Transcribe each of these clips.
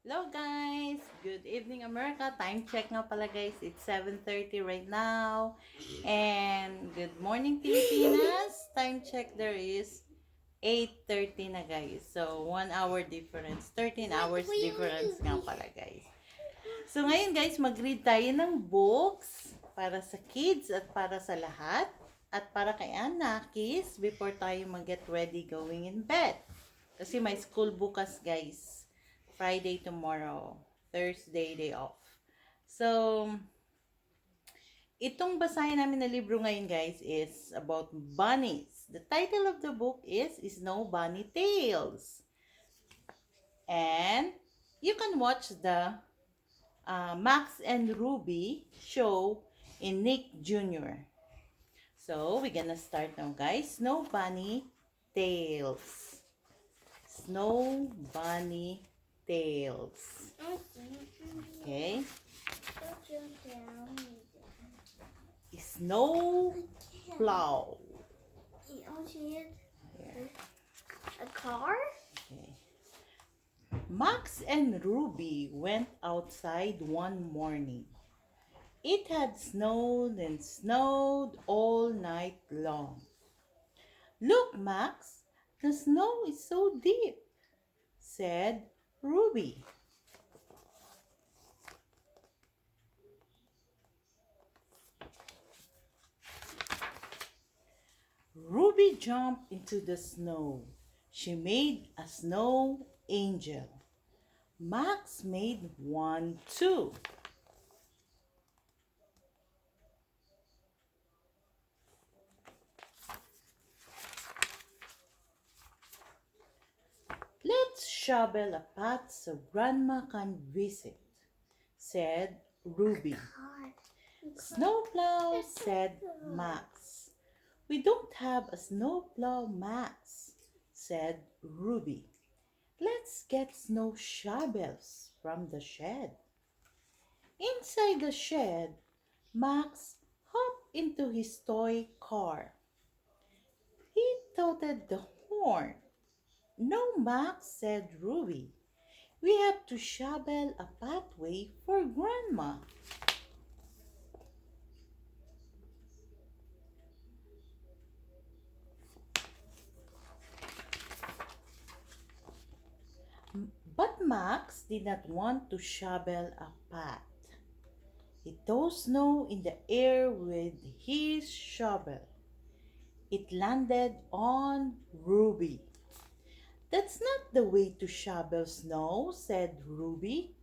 Hello guys! Good evening America! Time check nga pala guys. It's 7:30 right now. And good morning Pilipinas! Time check there is 8:30 na guys. So 1 hour difference. 13 hours difference nga pala guys. So ngayon guys, mag-read tayo ng books para sa kids at para sa lahat. At para kay Anakis before tayo mag-get ready going in bed. Kasi may school bukas guys. Friday tomorrow. Thursday day off. So, itong basahin namin na libro ngayon guys is about bunnies. The title of the book is Snow Bunny Tales. And you can watch the Max and Ruby show in Nick Jr. So, we're gonna start now guys. Snow Bunny Tales. Snow Bunny Tales. Okay. Snow plow. A car? Okay. Max and Ruby went outside one morning. It had snowed and snowed all night long. Look, Max, the snow is so deep, said Ruby. Ruby jumped into the snow. She made a snow angel. Max made one too. Let's shovel a path so Grandma can visit, said Ruby. Snowplow, said Max. We don't have a snowplow, Max, said Ruby. Let's get snow shovels from the shed. Inside the shed, Max hopped into his toy car. He tooted the horn. No, Max, said Ruby. We have to shovel a pathway for Grandma. But Max did not want to shovel a path. He threw snow in the air with his shovel. It landed on Ruby. That's not the way to shovel snow, said Ruby.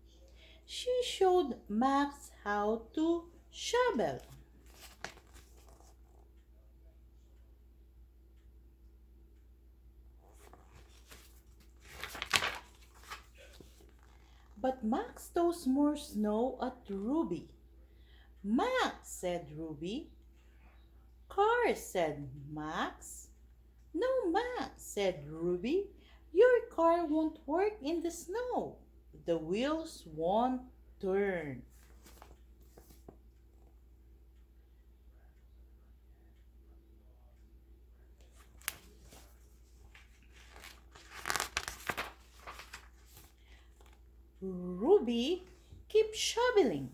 She showed Max how to shovel. But Max throws more snow at Ruby. Max, said Ruby. Car, said Max. No, Max, said Ruby. Your car won't work in the snow. The wheels won't turn. Ruby kept shoveling,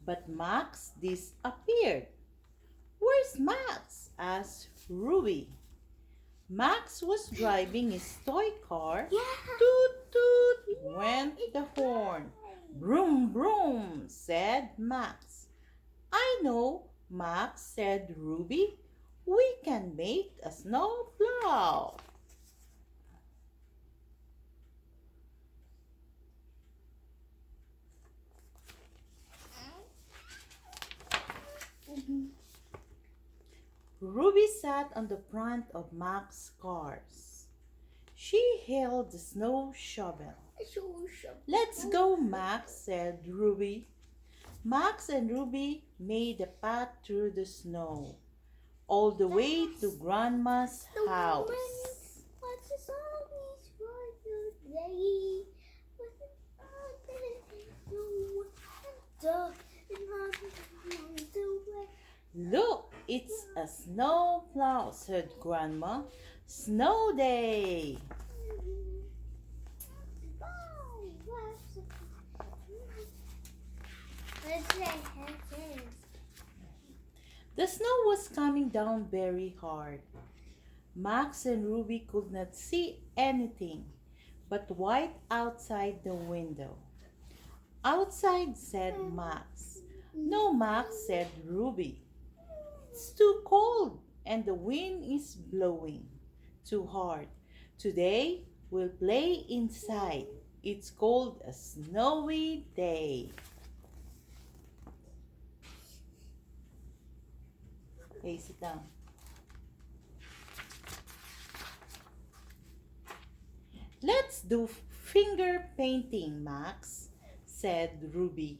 but Max disappeared. Where's Max? Asked Ruby. Max was driving his toy car. Toot toot went the horn. Broom broom, said Max. I know, Max, said Ruby. We can make a snow plow. Ruby sat on the front of Max's cars. She held the snow shovel. Let's go, Max, said Ruby. Max and Ruby made a path through the snow, all the way to Grandma's house. Look, it's a snow plow, said Grandma. Snow day. The snow was coming down very hard. Max and Ruby could not see anything but white outside the window. Outside, said Max. No, Max, said Ruby. It's too cold and the wind is blowing too hard. Today we'll play inside. It's called a snowy day. Okay, sit down. Let's do finger painting, Max, said Ruby.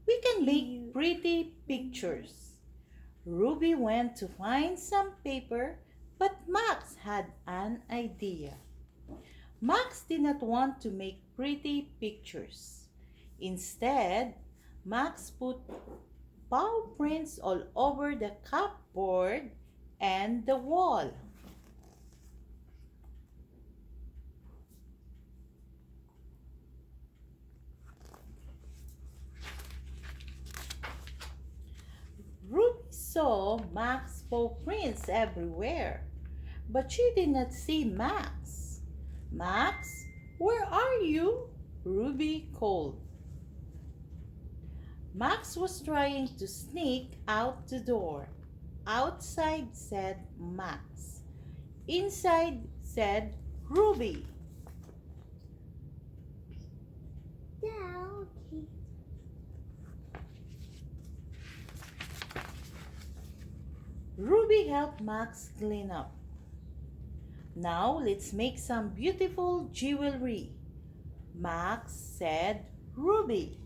We can make pretty pictures. Ruby went to find some paper, but Max had an idea. Max did not want to make pretty pictures. Instead, Max put paw prints all over the cupboard and the wall. Ruby saw Max's paw prints everywhere, but she did not see Max. Max, where are you? Ruby called. Max was trying to sneak out the door. Outside, said Max. Inside, said Ruby. Yeah, okay. Ruby helped Max clean up. Now let's make some beautiful jewelry, Max said Ruby.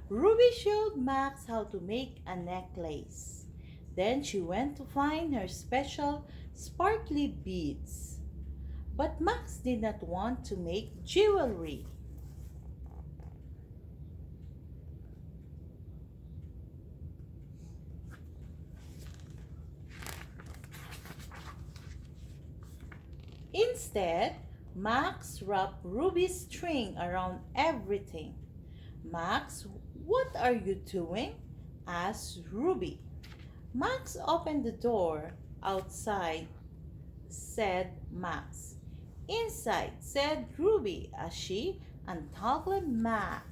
Ruby showed Max how to make a necklace. Then she went to find her special sparkly beads. But Max did not want to make jewelry. Instead, Max wrapped Ruby's string around everything. Max, what are you doing? Asked Ruby. Max opened the door. Outside, said Max. Inside, said Ruby as she untangled Max.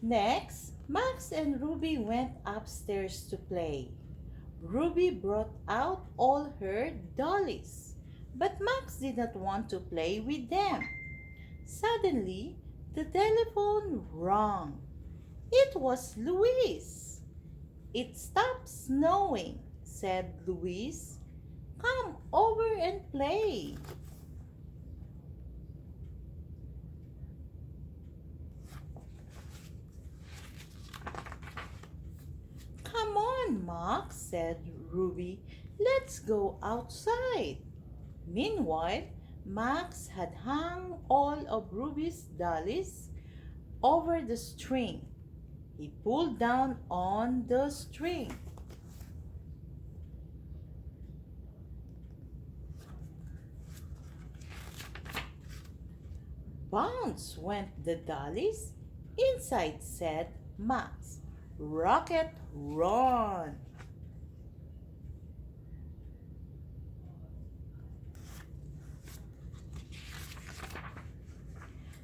Next, Max and Ruby went upstairs to play. Ruby brought out all her dollies, but Max did not want to play with them. Suddenly, the telephone rang. It was Louise. It stopped snowing, said Louise. Come over and play. Come on, Max, said Ruby. Let's go outside. Meanwhile, Max had hung all of Ruby's dollies over the string. He pulled down on the string. Bounce went the dollies. Inside, said Max. Rocket, run!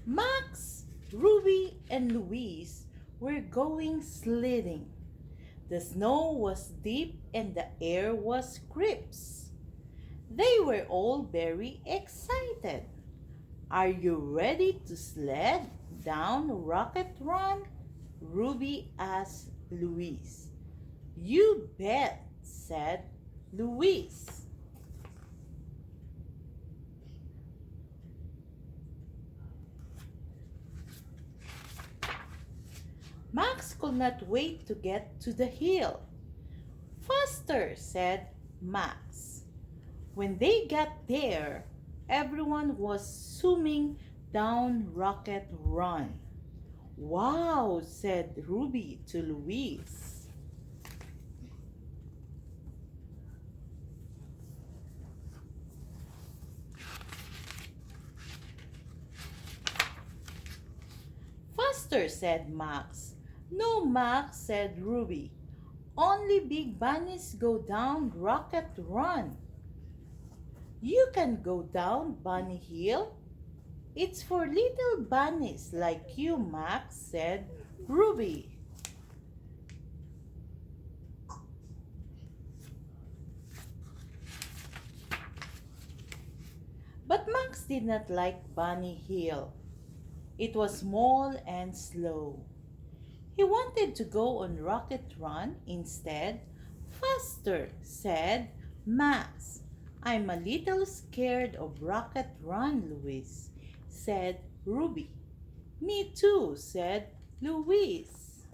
Max, Ruby, and Louise were going sledding. The snow was deep and the air was crisp. They were all very excited. Are you ready to sled down Rocket Run? Ruby asked Louise. You bet, said Louise. Max could not wait to get to the hill. Faster, said Max. When they got there, everyone was zooming down Rocket Run. Wow, said Ruby to Louise. Faster, said Max. No, Max, said Ruby. Only big bunnies go down Rocket Run. You can go down Bunny Hill? It's for little bunnies like you, Max, said Ruby. But Max did not like Bunny Hill. It was small and slow. He wanted to go on Rocket Run instead. Faster, said Max. I'm a little scared of Rocket Run, Louise, said Ruby. Me too, said Louise.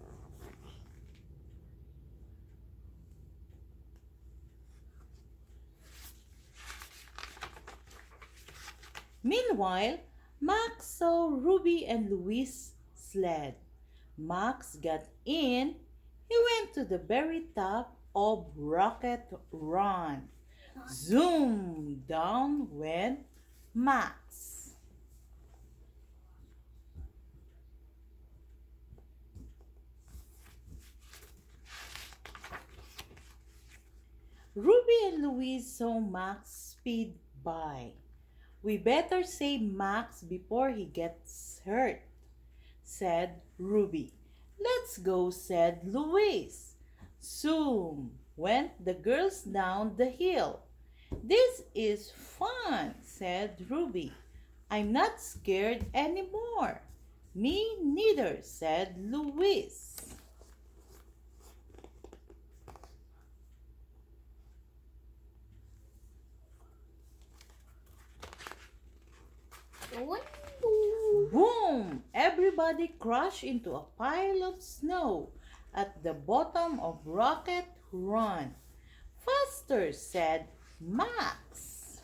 Meanwhile, Max saw Ruby and Louise sled. Max got in. He went to the very top of Rocket Run. Zoom! Down went Max. Ruby and Louise saw Max speed by. We better save Max before he gets hurt, said Ruby. Let's go, said Louise. Zoom! Went the girls down the hill. This is fun, said Ruby. I'm not scared anymore. Me neither, said Louise. Boom! Everybody crashed into a pile of snow at the bottom of Rocket Run. Faster, said Max.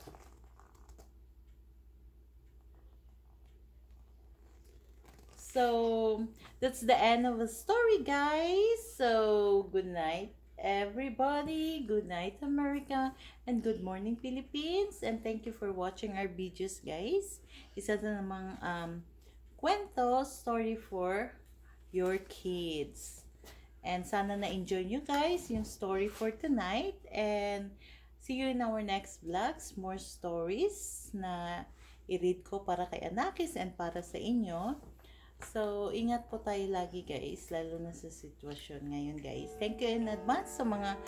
So that's the end of the story, guys. So good night, everybody. Good night, America. And good morning, Philippines. And thank you for watching our videos, guys. Isa na namang kwento, story for your kids. And sana na-enjoy nyo, guys, yung story for tonight. And see you in our next vlogs. More stories na i-read ko para kay Anakis and para sa inyo. So, ingat po tayo lagi, guys, lalo na sa sitwasyon ngayon, guys. Thank you in advance sa mga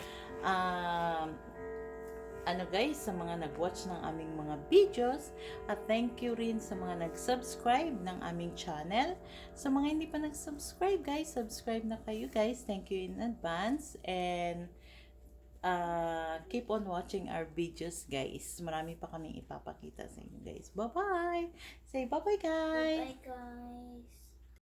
guys, sa mga nag-watch ng aming mga videos, at thank you rin sa mga nag-subscribe ng aming channel. Sa mga hindi pa nag-subscribe, guys, subscribe na kayo, guys. Thank you in advance, and keep on watching our videos, guys. Marami pa kaming ipapakita sa inyo, guys. Bye-bye! Say bye-bye, guys! Bye, guys.